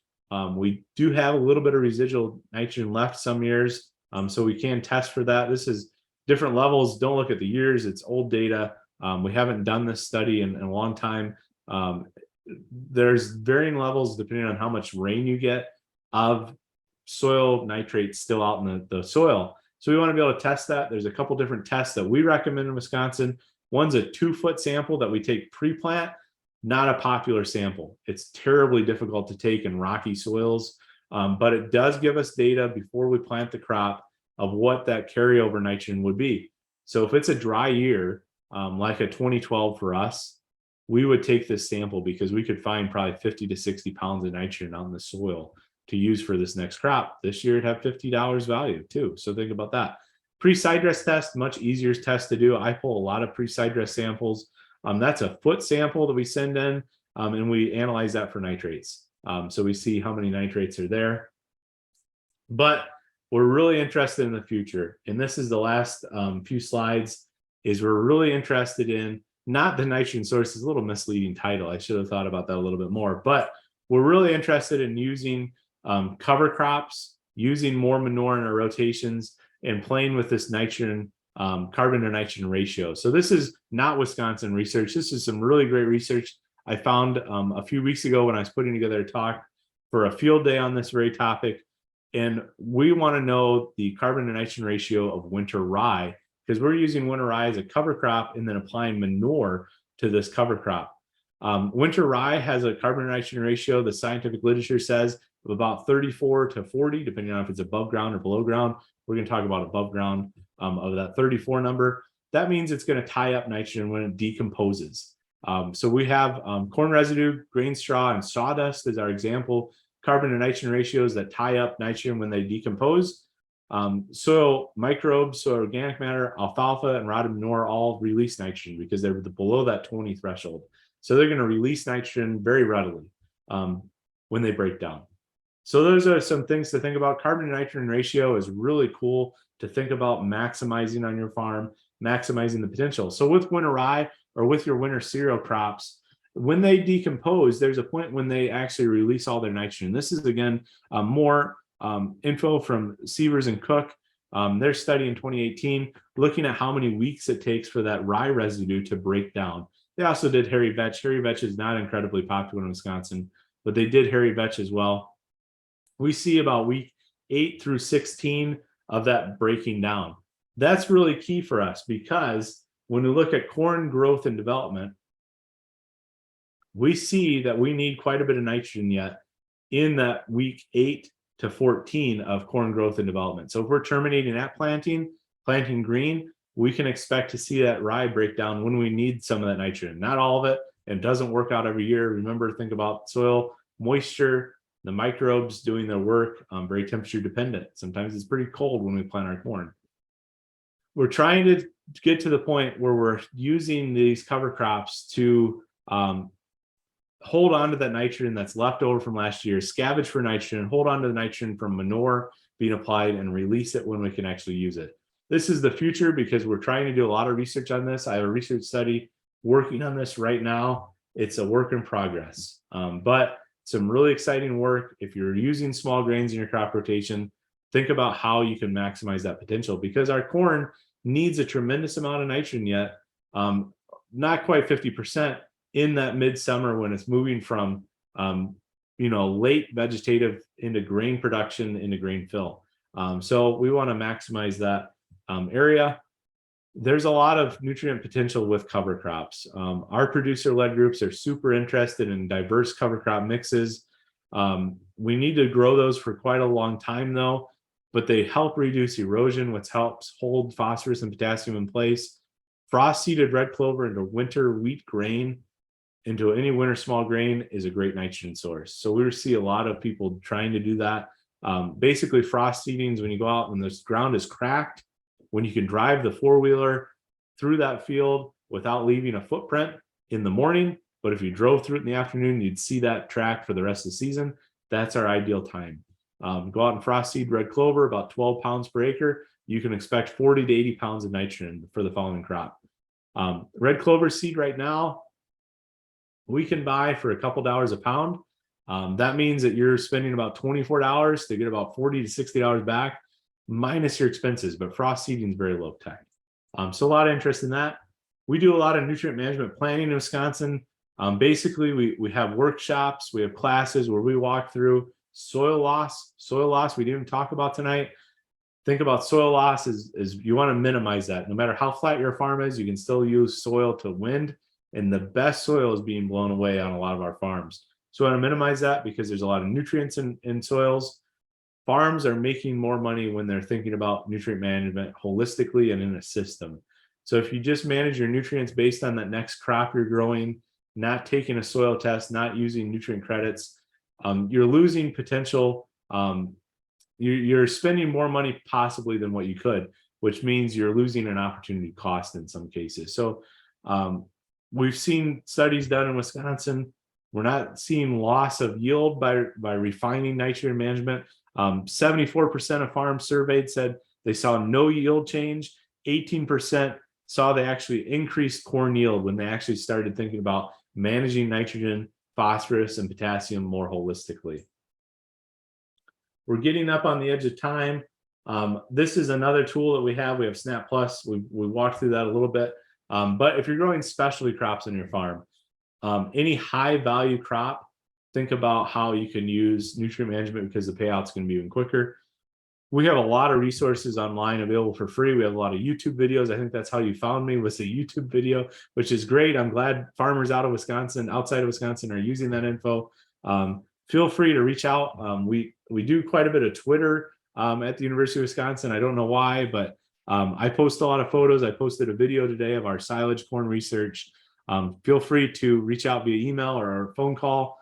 We do have a little bit of residual nitrogen left some years, so we can test for that. This is different levels. Don't look at the years. It's old data. We haven't done this study in a long time. There's varying levels depending on how much rain you get of soil nitrates still out in the soil. So we want to be able to test that. There's a couple different tests that we recommend in Wisconsin. One's a 2-foot sample that we take pre-plant, not a popular sample. It's terribly difficult to take in rocky soils, but it does give us data before we plant the crop of what that carryover nitrogen would be. So if it's a dry year, like a 2012 for us, we would take this sample because we could find probably 50 to 60 pounds of nitrogen on the soil to use for this next crop. This year it'd have $50 value too. So think about that. Pre-side dress test, much easier test to do. I pull a lot of pre-side dress samples. That's a foot sample that we send in and we analyze that for nitrates. So we see how many nitrates are there. But we're really interested in the future. And this is the last few slides, is we're really interested in not the nitrogen source is a little misleading title. I should have thought about that a little bit more, but we're really interested in using cover crops, using more manure in our rotations, and playing with this nitrogen, carbon to nitrogen ratio. So this is not Wisconsin research. This is some really great research I found a few weeks ago when I was putting together a talk for a field day on this very topic. And we want to know the carbon to nitrogen ratio of winter rye, because we're using winter rye as a cover crop and then applying manure to this cover crop. Winter rye has a carbon to nitrogen ratio, the scientific literature says, of about 34 to 40, depending on if it's above ground or below ground. We're going to talk about above ground of that 34 number. That means it's going to tie up nitrogen when it decomposes. So we have corn residue, grain straw, and sawdust as our example carbon to nitrogen ratios that tie up nitrogen when they decompose. Soil microbes, so organic matter, alfalfa, and rotted manure all release nitrogen because they're below that 20 threshold. So they're going to release nitrogen very readily when they break down. So those are some things to think about. Carbon to nitrogen ratio is really cool to think about maximizing on your farm, maximizing the potential. So with winter rye or with your winter cereal crops, when they decompose, there's a point when they actually release all their nitrogen. This is, again, more info from Sievers and Cook. Their study in 2018, looking at how many weeks it takes for that rye residue to break down. They also did hairy vetch. Hairy vetch is not incredibly popular in Wisconsin, but they did hairy vetch as well. We see about week 8 through 16 of that breaking down. That's really key for us because when we look at corn growth and development, we see that we need quite a bit of nitrogen yet in that week 8 to 14 of corn growth and development. So if we're terminating at planting green, we can expect to see that rye break down when we need some of that nitrogen. Not all of it, and doesn't work out every year. Remember, think about soil moisture, the microbes doing their work, very temperature dependent. Sometimes it's pretty cold when we plant our corn. We're trying to get to the point where we're using these cover crops to hold on to that nitrogen that's left over from last year, scavenge for nitrogen, hold on to the nitrogen from manure being applied, and release it when we can actually use it. This is the future because we're trying to do a lot of research on this. I have a research study working on this right now. It's a work in progress, but some really exciting work. If you're using small grains in your crop rotation, think about how you can maximize that potential, because our corn needs a tremendous amount of nitrogen yet, not quite 50% in that midsummer when it's moving from late vegetative into grain production into grain fill. So we want to maximize that area. There's a lot of nutrient potential with cover crops. Our producer-led groups are super interested in diverse cover crop mixes. We need to grow those for quite a long time though, but they help reduce erosion, which helps hold phosphorus and potassium in place. Frost-seeded red clover into winter wheat grain, into any winter small grain, is a great nitrogen source. So we see a lot of people trying to do that. Basically, frost seedings, when you go out and the ground is cracked, when you can drive the four-wheeler through that field without leaving a footprint in the morning, but if you drove through it in the afternoon, you'd see that track for the rest of the season. That's our ideal time. Go out and frost seed red clover, about 12 pounds per acre. You can expect 40 to 80 pounds of nitrogen for the following crop. Red clover seed right now, we can buy for a couple dollars a pound. That means that you're spending about $24 to get about $40 to $60 back, minus your expenses, but frost seeding is very low tech. So a lot of interest in that. We do a lot of nutrient management planning in Wisconsin. Basically, we have workshops, we have classes where we walk through soil loss. Soil loss we didn't even talk about tonight. Think about soil loss as you want to minimize that. No matter how flat your farm is, you can still use soil to wind, and the best soil is being blown away on a lot of our farms. So I want to minimize that because there's a lot of nutrients in soils. Farms are making more money when they're thinking about nutrient management holistically and in a system. So if you just manage your nutrients based on that next crop you're growing, not taking a soil test, not using nutrient credits, you're losing potential. You're spending more money possibly than what you could, which means you're losing an opportunity cost in some cases. So we've seen studies done in Wisconsin. We're not seeing loss of yield by refining nitrogen management. 74% of farms surveyed said they saw no yield change. 18% saw they actually increased corn yield when they actually started thinking about managing nitrogen, phosphorus, and potassium more holistically. We're getting up on the edge of time. This is another tool that we have. We have Snap Plus. We walked through that a little bit. But if you're growing specialty crops on your farm, any high value crop, think about how you can use nutrient management because the payout's going to be even quicker. We have a lot of resources online available for free. We have a lot of YouTube videos. I think that's how you found me, was a YouTube video, which is great. I'm glad farmers out of Wisconsin, outside of Wisconsin, are using that info. Feel free to reach out. We do quite a bit of Twitter at the University of Wisconsin. I don't know why, but I post a lot of photos. I posted a video today of our silage corn research. Feel free to reach out via email or phone call.